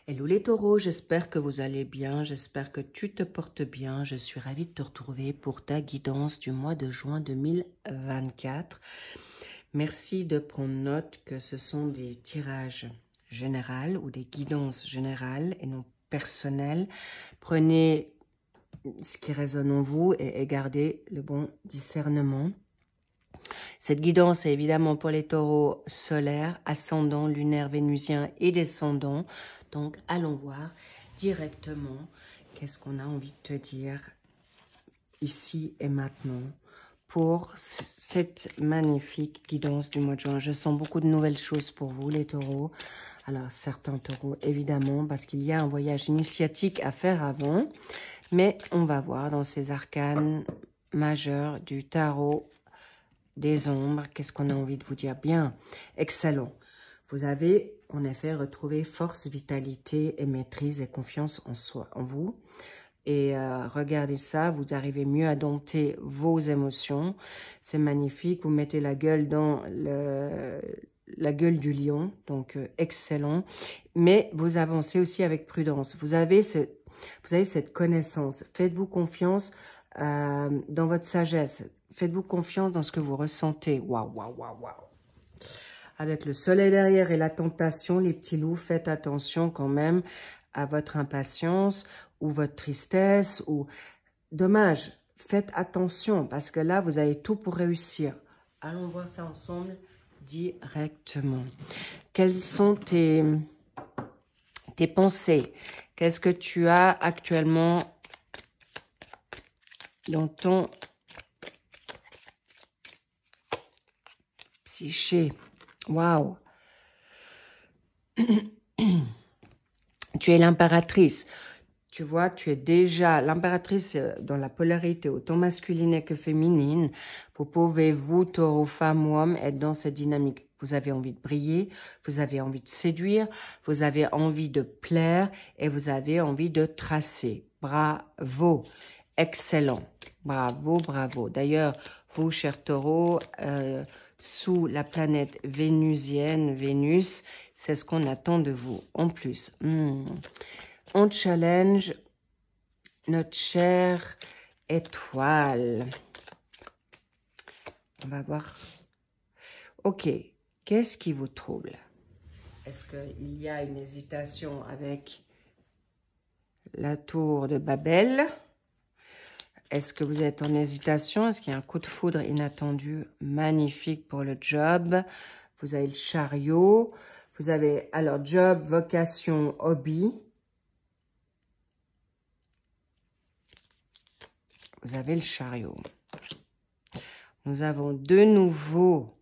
Hello les taureaux, j'espère que vous allez bien, j'espère que tu te portes bien. Je suis ravie de te retrouver pour ta guidance du mois de juin 2024. Merci de prendre note que ce sont des tirages généraux ou des guidances générales et non personnelles. Prenez ce qui résonne en vous et gardez le bon discernement. Cette guidance est évidemment pour les taureaux solaires, ascendants, lunaires, vénusiens et descendants. Donc, allons voir directement qu'est-ce qu'on a envie de te dire ici et maintenant pour cette magnifique guidance du mois de juin. Je sens beaucoup de nouvelles choses pour vous, les taureaux. Alors, certains taureaux, évidemment, parce qu'il y a un voyage initiatique à faire avant. Mais on va voir dans ces arcanes majeurs du tarot des ombres, qu'est-ce qu'on a envie de vous dire? Bien, excellent. Vous avez en effet retrouvé force, vitalité et maîtrise et confiance en soi, en vous. Et regardez ça, vous arrivez mieux à dompter vos émotions. C'est magnifique, vous mettez la gueule dans la gueule du lion, donc excellent. Mais vous avancez aussi avec prudence. Vous avez cette connaissance. Faites-vous confiance dans votre sagesse. Faites-vous confiance dans ce que vous ressentez. Waouh, waouh, waouh, waouh. Avec le soleil derrière et la tentation, les petits loups, faites attention quand même à votre impatience ou votre tristesse ou dommage. Faites attention parce que là, vous avez tout pour réussir. Allons voir ça ensemble directement. Quelles sont tes pensées? Qu'est-ce que tu as actuellement dans ton psyché? Waouh! Tu es l'impératrice. Tu vois, tu es déjà l'impératrice dans la polarité autant masculine que féminine. Vous pouvez, vous, taureau, femme ou homme, être dans cette dynamique. Vous avez envie de briller, vous avez envie de séduire, vous avez envie de plaire et vous avez envie de tracer. Bravo! Excellent! Bravo, bravo! D'ailleurs, vous, chers taureaux, sous la planète vénusienne, Vénus, c'est ce qu'on attend de vous. En plus, on challenge notre chère étoile. On va voir. Ok, qu'est-ce qui vous trouble? Est-ce qu'il y a une hésitation avec la tour de Babel? Est-ce que vous êtes en hésitation? Est-ce qu'il y a un coup de foudre inattendu? Magnifique pour le job. Vous avez le chariot. Vous avez alors job, vocation, hobby. Vous avez le chariot. Nous avons de nouveau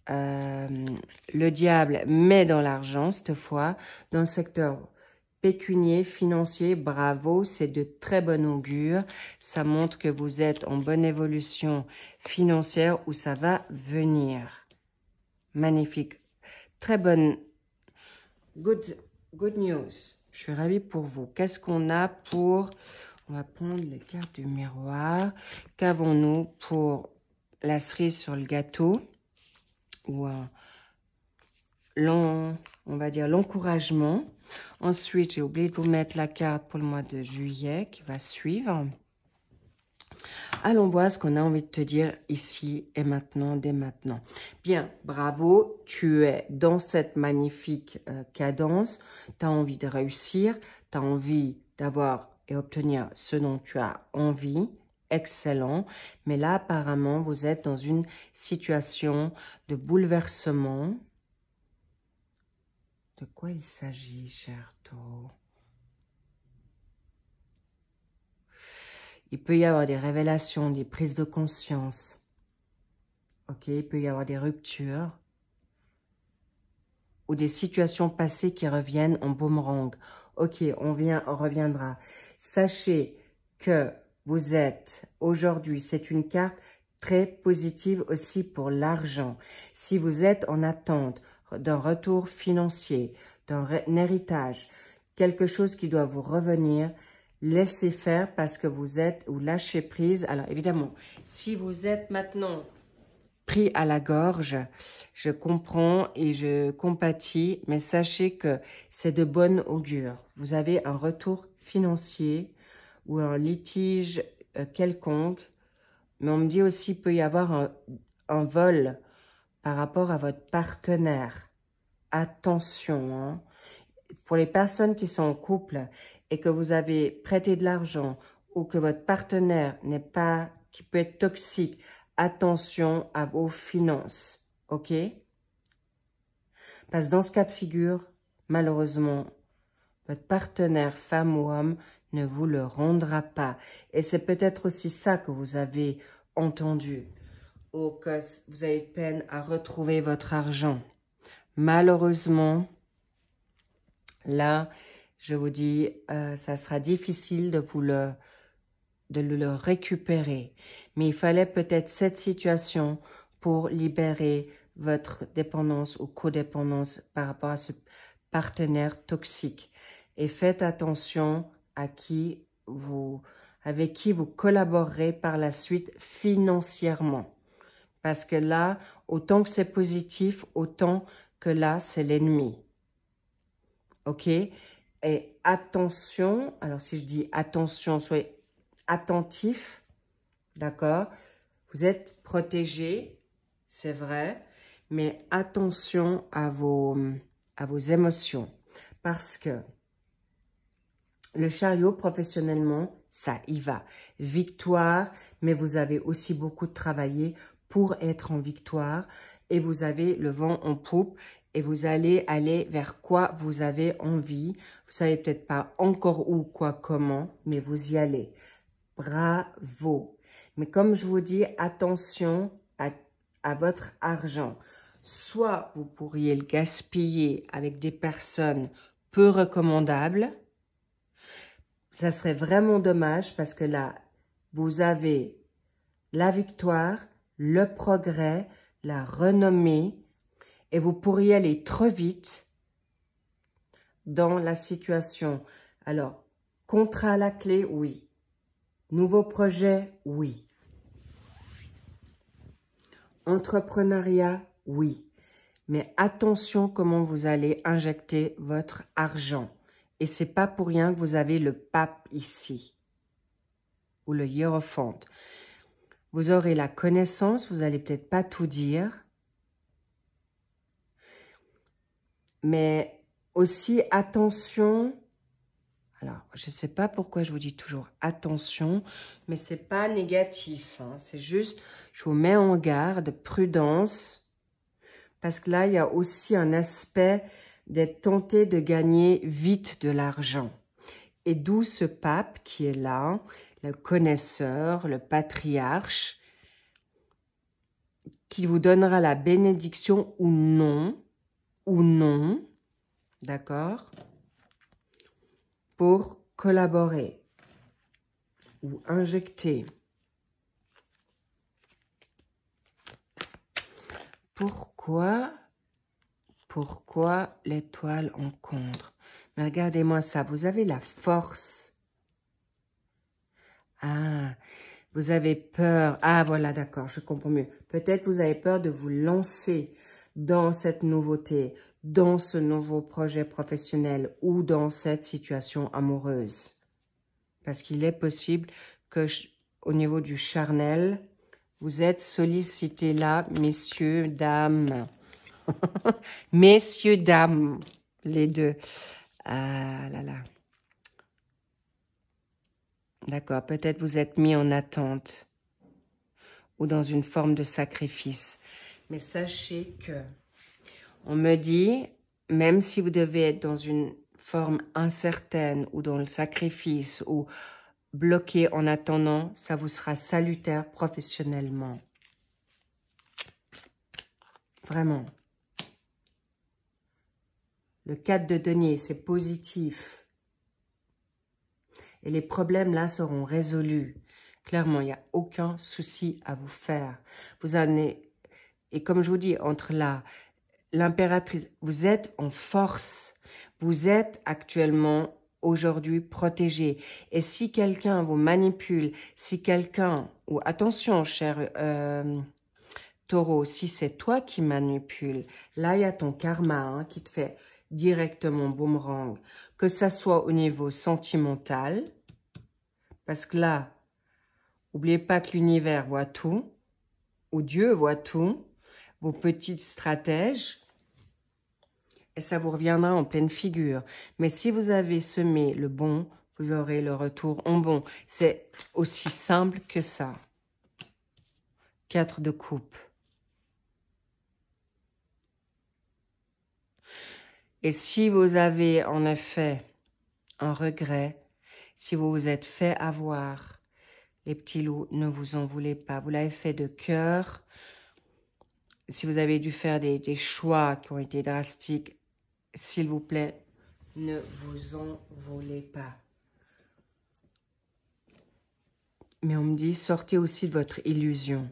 le diable, mais dans l'argent cette fois, dans le secteur pécunier, financier. Bravo, c'est de très bon augure. Ça montre que vous êtes en bonne évolution financière où ça va venir. Magnifique. Très bonne. Good news. Je suis ravie pour vous. Qu'est-ce qu'on a pour... On va prendre les cartes du miroir. Qu'avons-nous pour la cerise sur le gâteau? Ou on va dire l'encouragement. Ensuite, j'ai oublié de vous mettre la carte pour le mois de juillet qui va suivre. Allons voir ce qu'on a envie de te dire ici et maintenant, dès maintenant. Bien, bravo, tu es dans cette magnifique cadence. Tu as envie de réussir, tu as envie d'avoir et obtenir ce dont tu as envie. Excellent. Mais là, apparemment, vous êtes dans une situation de bouleversement. De quoi il s'agit, cher taureau? Il peut y avoir des révélations, des prises de conscience. Ok, il peut y avoir des ruptures. Ou des situations passées qui reviennent en boomerang. Ok, on reviendra. Sachez que vous êtes aujourd'hui, c'est une carte très positive aussi pour l'argent. Si vous êtes en attente d'un retour financier, d'un héritage, quelque chose qui doit vous revenir, laissez faire parce que vous êtes ou lâchez prise. Alors évidemment, si vous êtes maintenant pris à la gorge. Je comprends et je compatis, mais sachez que c'est de bonne augure. Vous avez un retour financier ou un litige quelconque, mais on me dit aussi qu'il peut y avoir un vol par rapport à votre partenaire. Attention, hein. Pour les personnes qui sont en couple et que vous avez prêté de l'argent ou que votre partenaire n'est pas, qui peut être toxique, attention à vos finances, ok? Parce que dans ce cas de figure, malheureusement, votre partenaire, femme ou homme, ne vous le rendra pas. Et c'est peut-être aussi ça que vous avez entendu, ou que vous avez peine à retrouver votre argent. Malheureusement, là, je vous dis, ça sera difficile de le récupérer. Mais il fallait peut-être cette situation pour libérer votre dépendance ou codépendance par rapport à ce partenaire toxique. Et faites attention à avec qui vous collaborerez par la suite financièrement. Parce que là, autant que c'est positif, autant que là, c'est l'ennemi. Ok? Et attention, alors si je dis attention, soyez attentif, d'accord? Vous êtes protégé, c'est vrai, mais attention à vos émotions. Parce que le chariot, professionnellement, ça y va. Victoire, mais vous avez aussi beaucoup de travailler pour être en victoire. Et vous avez le vent en poupe et vous allez aller vers quoi vous avez envie. Vous savez peut-être pas encore où, quoi, comment, mais vous y allez. Bravo. Mais comme je vous dis, attention à votre argent. Soit vous pourriez le gaspiller avec des personnes peu recommandables. Ça serait vraiment dommage parce que là, vous avez la victoire, le progrès, la renommée et vous pourriez aller trop vite dans la situation. Alors, contrat à la clé, oui. Nouveau projet, oui. Entrepreneuriat, oui. Mais attention comment vous allez injecter votre argent. Et c'est pas pour rien que vous avez le pape ici. Ou le hiérophant. Vous aurez la connaissance, vous allez peut-être pas tout dire. Mais aussi attention. Alors, je ne sais pas pourquoi je vous dis toujours attention, mais ce n'est pas négatif. Hein. C'est juste, je vous mets en garde, prudence. Parce que là, il y a aussi un aspect d'être tenté de gagner vite de l'argent. Et d'où ce pape qui est là, le connaisseur, le patriarche, qui vous donnera la bénédiction ou non, d'accord, pour collaborer ou injecter. Pourquoi l'étoile en contre? Mais regardez-moi ça, vous avez la force. Ah, vous avez peur. Ah, voilà, d'accord, je comprends mieux. Peut-être vous avez peur de vous lancer dans cette nouveauté, dans ce nouveau projet professionnel ou dans cette situation amoureuse. Parce qu'il est possible que, au niveau du charnel, vous êtes sollicité là, messieurs, dames. Messieurs, dames, les deux. Ah là là. D'accord, peut-être vous êtes mis en attente ou dans une forme de sacrifice. Mais sachez que, on me dit, même si vous devez être dans une forme incertaine ou dans le sacrifice ou bloqué en attendant, ça vous sera salutaire professionnellement. Vraiment. Le 4 de denier, c'est positif. Et les problèmes là seront résolus. Clairement, il n'y a aucun souci à vous faire. Vous en êtes, et comme je vous dis, entre l'impératrice, vous êtes en force. Vous êtes actuellement, aujourd'hui, protégé. Et si quelqu'un vous manipule, si quelqu'un, ou attention, cher Taureau, si c'est toi qui manipules, là, il y a ton karma hein, qui te fait directement boomerang. Que ça soit au niveau sentimental, parce que là, n'oubliez pas que l'univers voit tout, ou Dieu voit tout, vos petites stratèges, et ça vous reviendra en pleine figure. Mais si vous avez semé le bon, vous aurez le retour en bon. C'est aussi simple que ça. 4 de coupe. Et si vous avez en effet un regret, si vous vous êtes fait avoir, les petits loups, ne vous en voulez pas. Vous l'avez fait de cœur. Si vous avez dû faire des choix qui ont été drastiques, s'il vous plaît, ne vous en voulez pas. Mais on me dit, sortez aussi de votre illusion.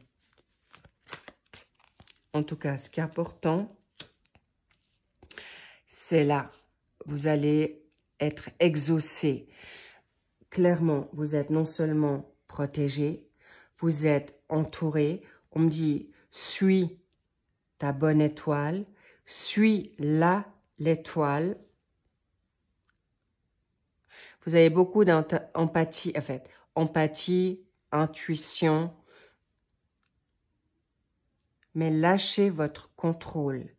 En tout cas, ce qui est important, c'est là. Vous allez être exaucé. Clairement, vous êtes non seulement protégé, vous êtes entouré. On me dit, suis ta bonne étoile, suis l'étoile. Vous avez beaucoup d'empathie, en fait, empathie, intuition. Mais lâchez votre contrôle.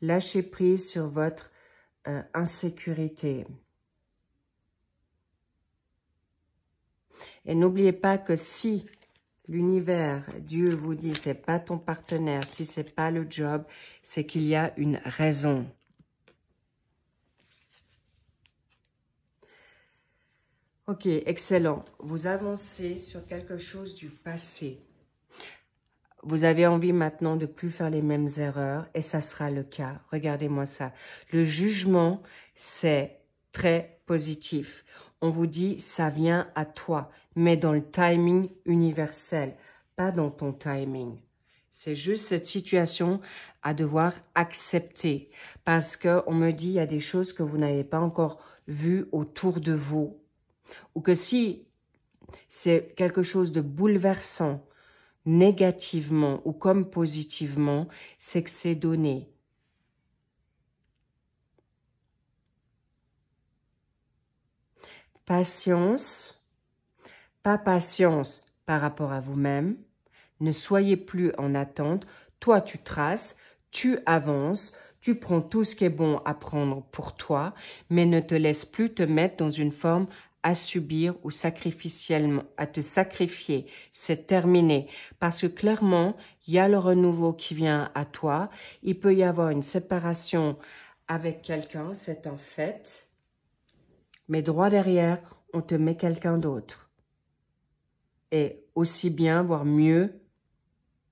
Lâchez prise sur votre insécurité. Et n'oubliez pas que si l'univers, Dieu vous dit, c'est pas ton partenaire, si c'est pas le job, c'est qu'il y a une raison. Ok, excellent. Vous avancez sur quelque chose du passé. Vous avez envie maintenant de plus faire les mêmes erreurs et ça sera le cas. Regardez-moi ça. Le jugement, c'est très positif. On vous dit, ça vient à toi, mais dans le timing universel, pas dans ton timing. C'est juste cette situation à devoir accepter parce qu'on me dit, il y a des choses que vous n'avez pas encore vues autour de vous. Ou que si c'est quelque chose de bouleversant, négativement ou comme positivement, c'est que c'est donné. Patience, pas patience par rapport à vous-même. Ne soyez plus en attente. Toi, tu traces, tu avances, tu prends tout ce qui est bon à prendre pour toi, mais ne te laisse plus te mettre dans une forme à subir ou sacrificiellement, à te sacrifier. C'est terminé. Parce que clairement, il y a le renouveau qui vient à toi. Il peut y avoir une séparation avec quelqu'un, c'est un fait. Mais droit derrière, on te met quelqu'un d'autre. Et aussi bien, voire mieux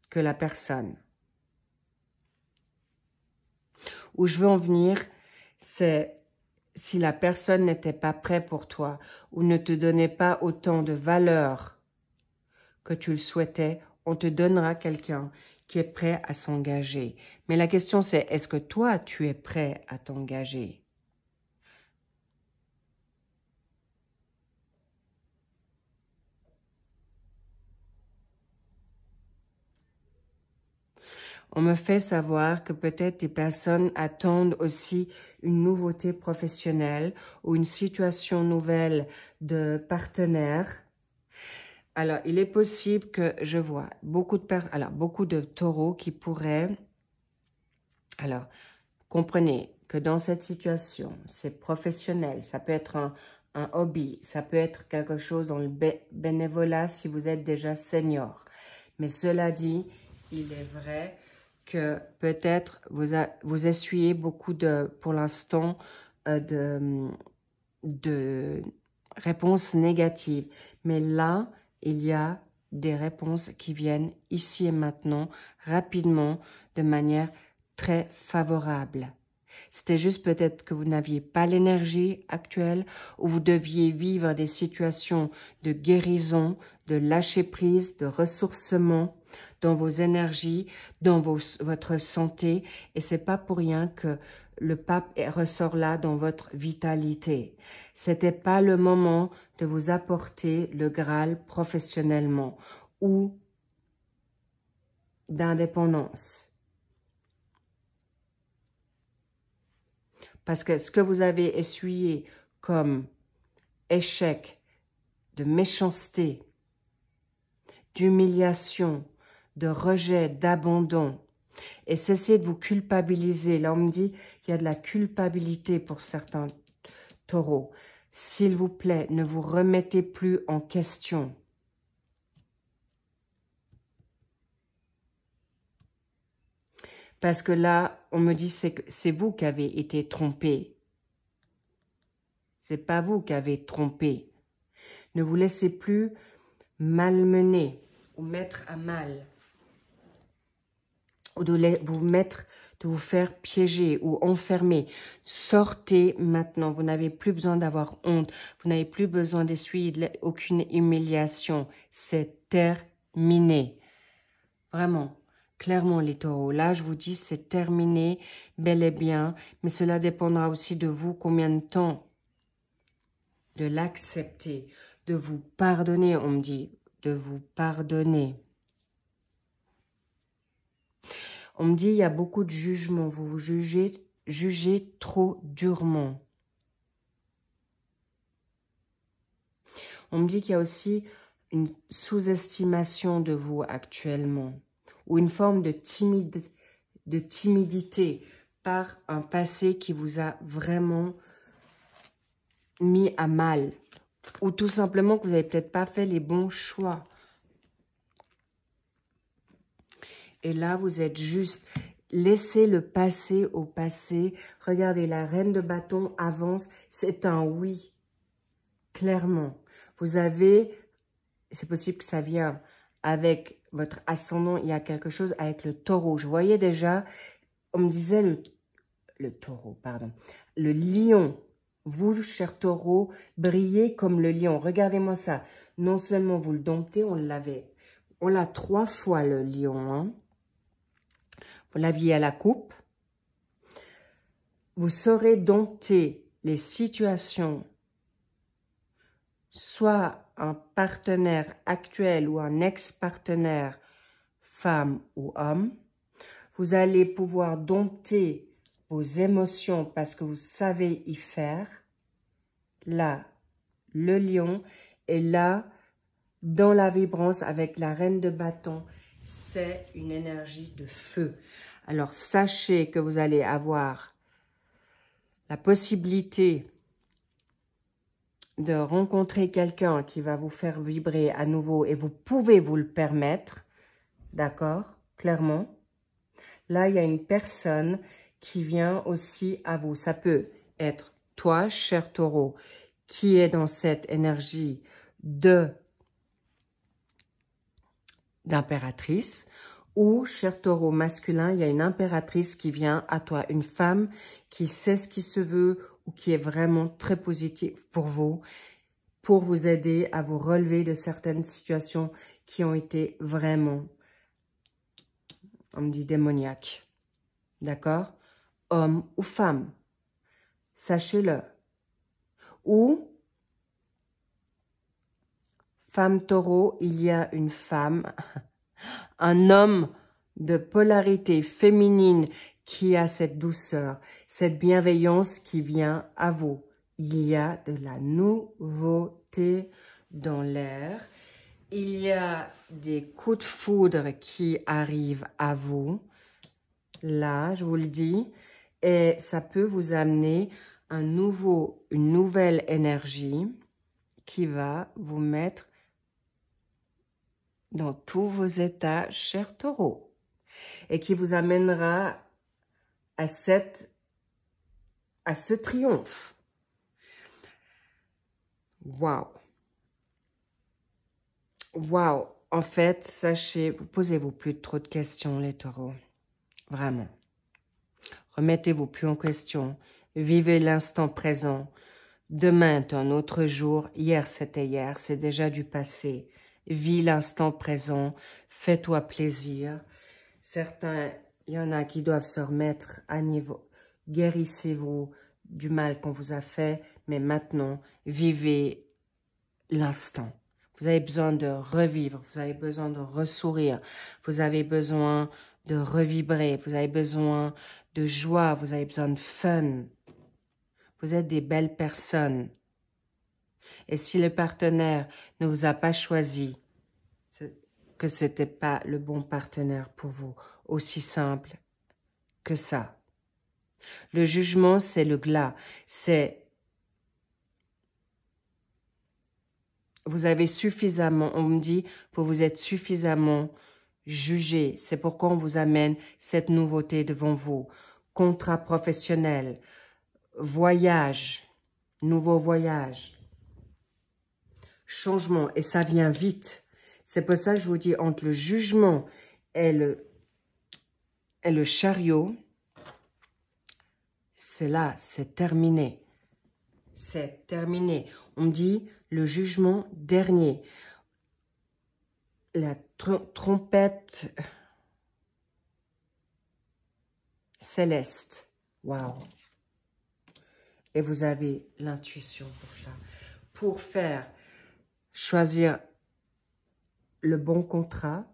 que la personne. Où je veux en venir, c'est si la personne n'était pas prête pour toi ou ne te donnait pas autant de valeur que tu le souhaitais, on te donnera quelqu'un qui est prêt à s'engager. Mais la question c'est, est-ce que toi, tu es prêt à t'engager? On me fait savoir que peut-être des personnes attendent aussi une nouveauté professionnelle ou une situation nouvelle de partenaire. Alors, il est possible que je vois beaucoup de taureaux qui pourraient... Alors, comprenez que dans cette situation, c'est professionnel, ça peut être un hobby, ça peut être quelque chose dans le bénévolat si vous êtes déjà senior. Mais cela dit, il est vrai que peut-être vous essuyez beaucoup pour l'instant, de réponses négatives. Mais là, il y a des réponses qui viennent ici et maintenant, rapidement, de manière très favorable. C'était juste peut-être que vous n'aviez pas l'énergie actuelle ou vous deviez vivre des situations de guérison, de lâcher prise, de ressourcement dans vos énergies, dans votre santé. Et c'est pas pour rien que le pape ressort là dans votre vitalité. C'était pas le moment de vous apporter le Graal professionnellement ou d'indépendance. Parce que ce que vous avez essuyé comme échec, de méchanceté, d'humiliation, de rejet, d'abandon, et cessez de vous culpabiliser. Là, on me dit qu'il y a de la culpabilité pour certains taureaux. S'il vous plaît, ne vous remettez plus en question. Parce que là, on me dit que c'est vous qui avez été trompé. C'est pas vous qui avez trompé. Ne vous laissez plus malmener ou mettre à mal. Ou de vous faire piéger ou enfermer. Sortez maintenant. Vous n'avez plus besoin d'avoir honte. Vous n'avez plus besoin d'essuyer aucune humiliation. C'est terminé. Vraiment. Clairement, les taureaux, là, je vous dis, c'est terminé, bel et bien, mais cela dépendra aussi de vous, combien de temps de l'accepter, de vous pardonner, on me dit, de vous pardonner. On me dit, il y a beaucoup de jugements, vous vous jugez trop durement. On me dit qu'il y a aussi une sous-estimation de vous actuellement. Ou une forme de timidité par un passé qui vous a vraiment mis à mal. Ou tout simplement que vous n'avez peut-être pas fait les bons choix. Et là, vous êtes juste, laissez le passé au passé. Regardez, la reine de bâton avance, c'est un oui. Clairement. Vous avez, c'est possible que ça vienne avec votre ascendant, il y a quelque chose avec le taureau. Je voyais déjà, on me disait le taureau, pardon. Le lion, vous, cher taureau, brillez comme le lion. Regardez-moi ça. Non seulement vous le domptez, on l'a 3 fois le lion. Hein. Vous l'aviez à la coupe. Vous saurez dompter les situations, soit un partenaire actuel ou un ex-partenaire, femme ou homme. Vous allez pouvoir dompter vos émotions parce que vous savez y faire. Là, le lion. Et là, dans la vibrance avec la reine de bâton, c'est une énergie de feu. Alors, sachez que vous allez avoir la possibilité de rencontrer quelqu'un qui va vous faire vibrer à nouveau et vous pouvez vous le permettre, d'accord, clairement. Là, il y a une personne qui vient aussi à vous. Ça peut être toi, cher taureau, qui est dans cette énergie d'impératrice, ou, cher taureau masculin, il y a une impératrice qui vient à toi, une femme qui sait ce qui se veut ou qui est vraiment très positive pour vous aider à vous relever de certaines situations qui ont été vraiment, on me dit, démoniaques. D'accord? Homme ou femme, sachez-le. Ou, femme taureau, il y a une femme, un homme de polarité féminine qui a cette douceur, cette bienveillance qui vient à vous. Il y a de la nouveauté dans l'air. Il y a des coups de foudre qui arrivent à vous. Là, je vous le dis. Et ça peut vous amener une nouvelle énergie qui va vous mettre dans tous vos états, cher taureau, et qui vous amènera à ce triomphe. Waouh! Waouh! En fait, sachez, posez-vous plus trop de questions, les taureaux. Vraiment. Remettez-vous plus en question. Vivez l'instant présent. Demain est un autre jour. Hier, c'était hier. C'est déjà du passé. Vis l'instant présent, fais-toi plaisir. Certains, il y en a qui doivent se remettre à niveau. Guérissez-vous du mal qu'on vous a fait, mais maintenant, vivez l'instant. Vous avez besoin de revivre, vous avez besoin de ressourire, vous avez besoin de revibrer, vous avez besoin de joie, vous avez besoin de fun. Vous êtes des belles personnes. Et si le partenaire ne vous a pas choisi, que ce n'était pas le bon partenaire pour vous, aussi simple que ça. Le jugement, c'est le glas, c'est... Vous avez suffisamment, on me dit, que vous êtes suffisamment jugé. C'est pourquoi on vous amène cette nouveauté devant vous. Contrat professionnel, voyage, nouveau voyage, changement, et ça vient vite. C'est pour ça que je vous dis, entre le jugement et le chariot, c'est là, c'est terminé. C'est terminé. On me dit le jugement dernier. La trompette céleste. Waouh. Et vous avez l'intuition pour ça. Pour choisir le bon contrat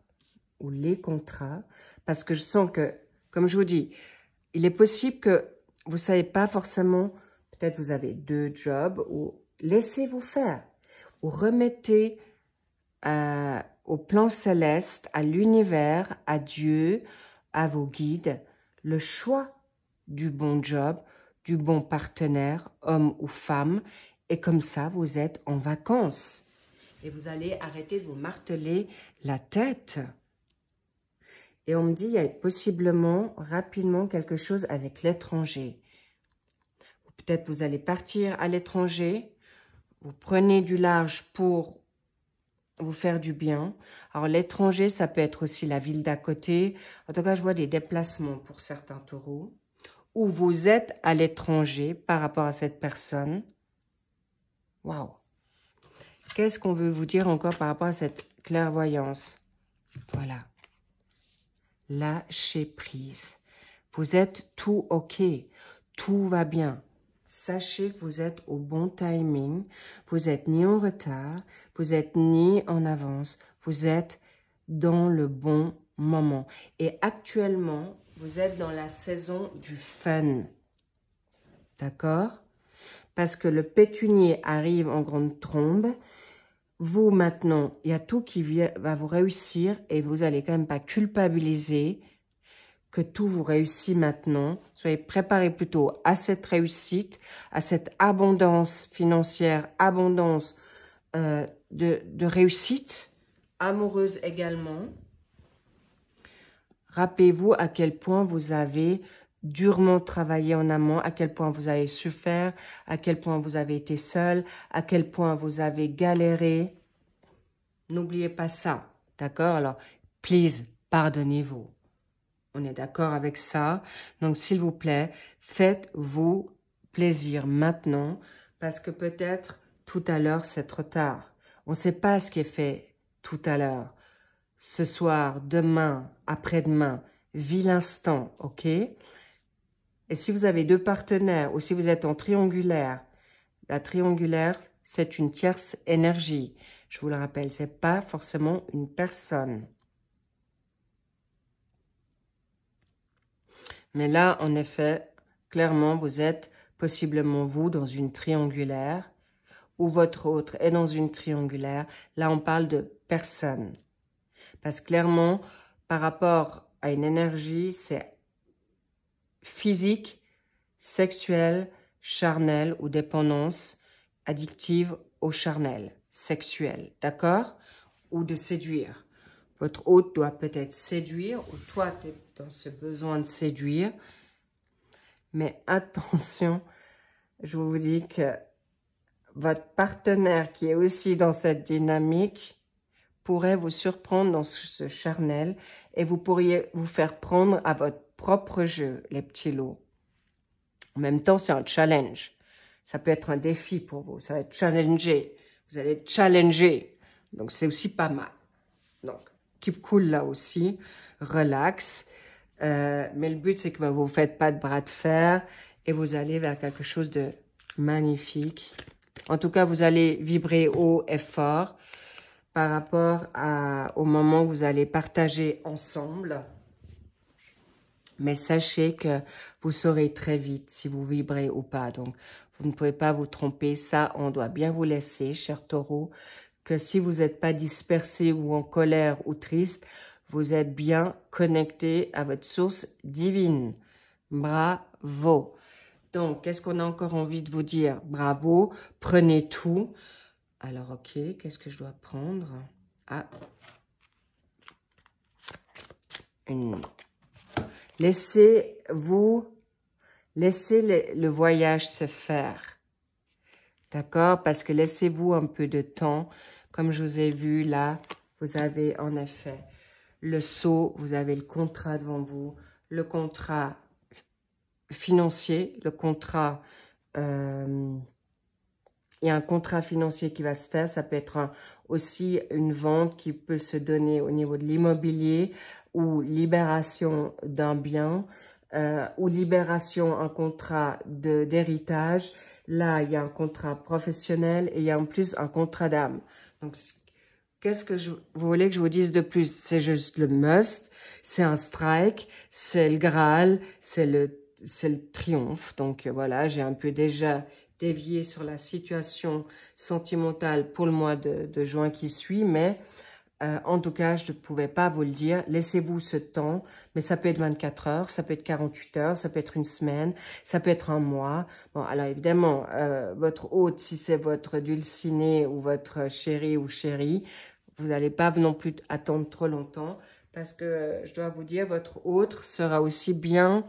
ou les contrats. Parce que je sens que, comme je vous dis, il est possible que vous ne savez pas forcément, peut-être vous avez 2 jobs, ou laissez-vous faire. Ou remettez au plan céleste, à l'univers, à Dieu, à vos guides, le choix du bon job, du bon partenaire, homme ou femme. Et comme ça, vous êtes en vacances. Et vous allez arrêter de vous marteler la tête. Et on me dit, il y a possiblement, rapidement, quelque chose avec l'étranger. Peut-être vous allez partir à l'étranger. Vous prenez du large pour vous faire du bien. Alors, l'étranger, ça peut être aussi la ville d'à côté. En tout cas, je vois des déplacements pour certains taureaux. Ou vous êtes à l'étranger par rapport à cette personne. Waouh! Qu'est-ce qu'on veut vous dire encore par rapport à cette clairvoyance? Voilà. Lâchez prise. Vous êtes tout OK. Tout va bien. Sachez que vous êtes au bon timing. Vous n'êtes ni en retard. Vous n'êtes ni en avance. Vous êtes dans le bon moment. Et actuellement, vous êtes dans la saison du fun. D'accord? Parce que le pécunier arrive en grande trombe. Vous, maintenant, il y a tout qui va vous réussir et vous n'allez quand même pas culpabiliser que tout vous réussit maintenant. Soyez préparés plutôt à cette réussite, à cette abondance financière, abondance de réussite, amoureuse également. Rappelez-vous à quel point vous avez durement travaillé en amont, à quel point vous avez souffert, à quel point vous avez été seul, à quel point vous avez galéré. N'oubliez pas ça, d'accord? Alors, please, pardonnez-vous. On est d'accord avec ça. Donc, s'il vous plaît, faites-vous plaisir maintenant parce que peut-être tout à l'heure, c'est trop tard. On ne sait pas ce qui est fait tout à l'heure. Ce soir, demain, après-demain, vis l'instant, ok? Et si vous avez 2 partenaires ou si vous êtes en triangulaire, la triangulaire, c'est une tierce énergie. Je vous le rappelle, ce n'est pas forcément une personne. Mais là, en effet, clairement, vous êtes possiblement vous dans une triangulaire ou votre autre est dans une triangulaire. Là, on parle de personne. Parce que clairement, par rapport à une énergie, c'est physique, sexuelle, charnelle ou dépendance addictive au charnel, sexuel, d'accord? Ou de séduire. Votre hôte doit peut-être séduire ou toi, tu es dans ce besoin de séduire. Mais attention, je vous dis que votre partenaire qui est aussi dans cette dynamique pourrait vous surprendre dans ce charnel et vous pourriez vous faire prendre à votre propre jeu, les petits lots. En même temps, c'est un challenge. Ça peut être un défi pour vous. Ça va être challengé. Vous allez être challengé. Donc, c'est aussi pas mal. Donc, keep cool là aussi. Relax. Mais le but, c'est que vous ne faites pas de bras de fer et vous allez vers quelque chose de magnifique. En tout cas, vous allez vibrer haut et fort. par rapport au moment où vous allez partager ensemble. Mais sachez que vous saurez très vite si vous vibrez ou pas. Donc, vous ne pouvez pas vous tromper. Ça, on doit bien vous laisser, cher taureau, que si vous n'êtes pas dispersé ou en colère ou triste, vous êtes bien connecté à votre source divine. Bravo. Donc, qu'est-ce qu'on a encore envie de vous dire? Bravo, prenez tout. Alors, ok, qu'est-ce que je dois prendre? Ah, laissez le voyage se faire. D'accord? Parce que laissez-vous un peu de temps. Comme je vous ai vu là, vous avez en effet le sceau, vous avez le contrat devant vous, le contrat financier, le contrat... il y a un contrat financier qui va se faire. Ça peut être aussi une vente qui peut se donner au niveau de l'immobilier ou libération d'un bien ou libération, un contrat d'héritage. Là, il y a un contrat professionnel et il y a en plus un contrat d'âme. Donc, qu'est-ce que vous voulez que je vous dise de plus? C'est juste le must, c'est un strike, c'est le Graal, c'est le triomphe. Donc, voilà, j'ai un peu déjà dévié sur la situation sentimentale pour le mois de juin qui suit, mais en tout cas, je ne pouvais pas vous le dire. Laissez-vous ce temps, mais ça peut être 24 heures, ça peut être 48 heures, ça peut être une semaine, ça peut être un mois. Bon, alors évidemment, votre hôte, si c'est votre dulciné ou votre chéri ou chérie, vous n'allez pas non plus attendre trop longtemps, parce que je dois vous dire, votre hôte sera aussi bien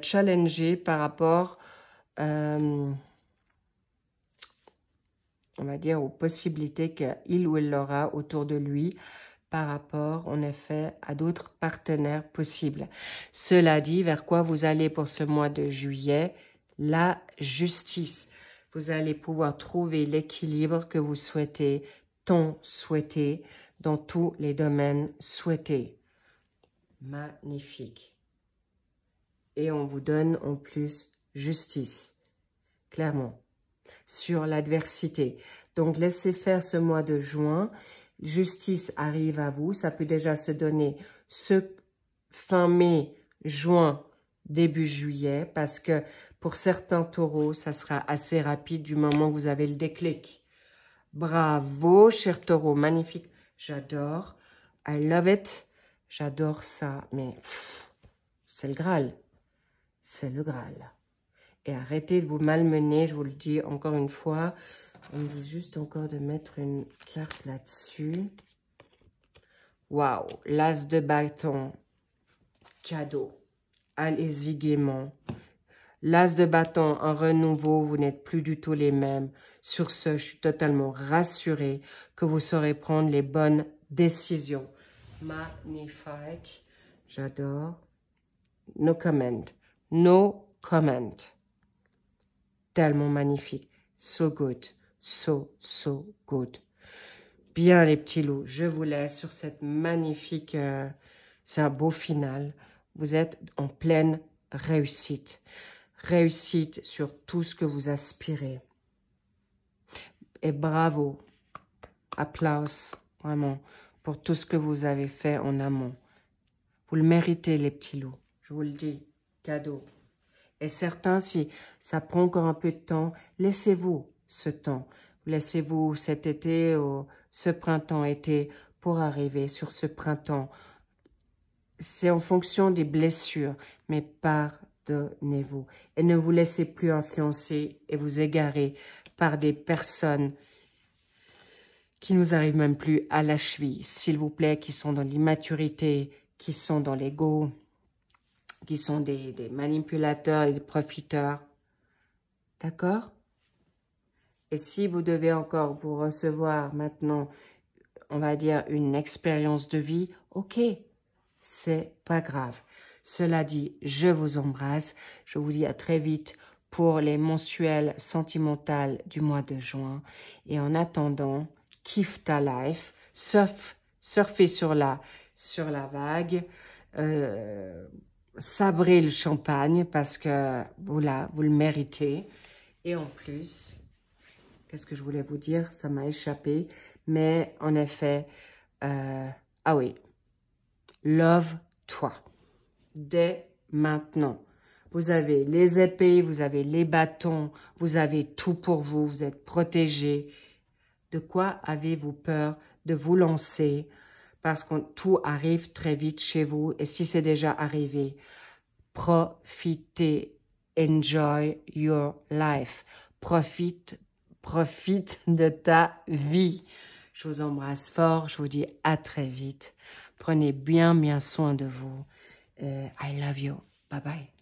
challengé par rapport... on va dire, aux possibilités qu'il ou elle aura autour de lui par rapport, en effet, à d'autres partenaires possibles. Cela dit, vers quoi vous allez pour ce mois de juillet? La justice. Vous allez pouvoir trouver l'équilibre que vous souhaitez, tant souhaité, dans tous les domaines souhaités. Magnifique. Et on vous donne en plus justice, clairement, sur l'adversité. Donc, laissez faire ce mois de juin. Justice arrive à vous. Ça peut déjà se donner ce fin mai, juin, début juillet, parce que pour certains taureaux, ça sera assez rapide du moment où vous avez le déclic. Bravo, cher taureau, magnifique. J'adore. I love it. J'adore ça, mais c'est le Graal. C'est le Graal. Et arrêtez de vous malmener, je vous le dis encore une fois. On me dit juste encore de mettre une carte là-dessus. Waouh, l'as de bâton, cadeau. Allez-y gaiement. L'as de bâton, un renouveau, vous n'êtes plus du tout les mêmes. Sur ce, je suis totalement rassurée que vous saurez prendre les bonnes décisions. Magnifique. J'adore. No comment. No comment. Tellement magnifique. So good. So good. Bien les petits loups, je vous laisse sur cette magnifique... c'est un beau final. Vous êtes en pleine réussite. Réussite sur tout ce que vous aspirez. Et bravo. Applause, vraiment, pour tout ce que vous avez fait en amont. Vous le méritez les petits loups. Je vous le dis. Cadeau. Et certains, si ça prend encore un peu de temps, laissez-vous ce temps. Laissez-vous cet été ou ce printemps-été pour arriver sur ce printemps. C'est en fonction des blessures, mais pardonnez-vous. Et ne vous laissez plus influencer et vous égarer par des personnes qui nous arrivent même plus à la cheville, s'il vous plaît, qui sont dans l'immaturité, qui sont dans l'ego, qui sont des manipulateurs et des profiteurs. D'accord? Et si vous devez encore vous recevoir maintenant, on va dire, une expérience de vie, ok, c'est pas grave. Cela dit, je vous embrasse. Je vous dis à très vite pour les mensuels sentimentales du mois de juin. Et en attendant, kiffe ta life, surfez sur la vague, sabrez le champagne parce que vous le méritez. Et en plus, qu'est-ce que je voulais vous dire? Ça m'a échappé. Mais en effet, ah oui, love-toi. Dès maintenant. Vous avez les épées, vous avez les bâtons, vous avez tout pour vous, vous êtes protégés. De quoi avez-vous peur de vous lancer? Parce que tout arrive très vite chez vous. Et si c'est déjà arrivé, profitez. Enjoy your life. Profite de ta vie. Je vous embrasse fort. Je vous dis à très vite. Prenez bien soin de vous. I love you. Bye bye.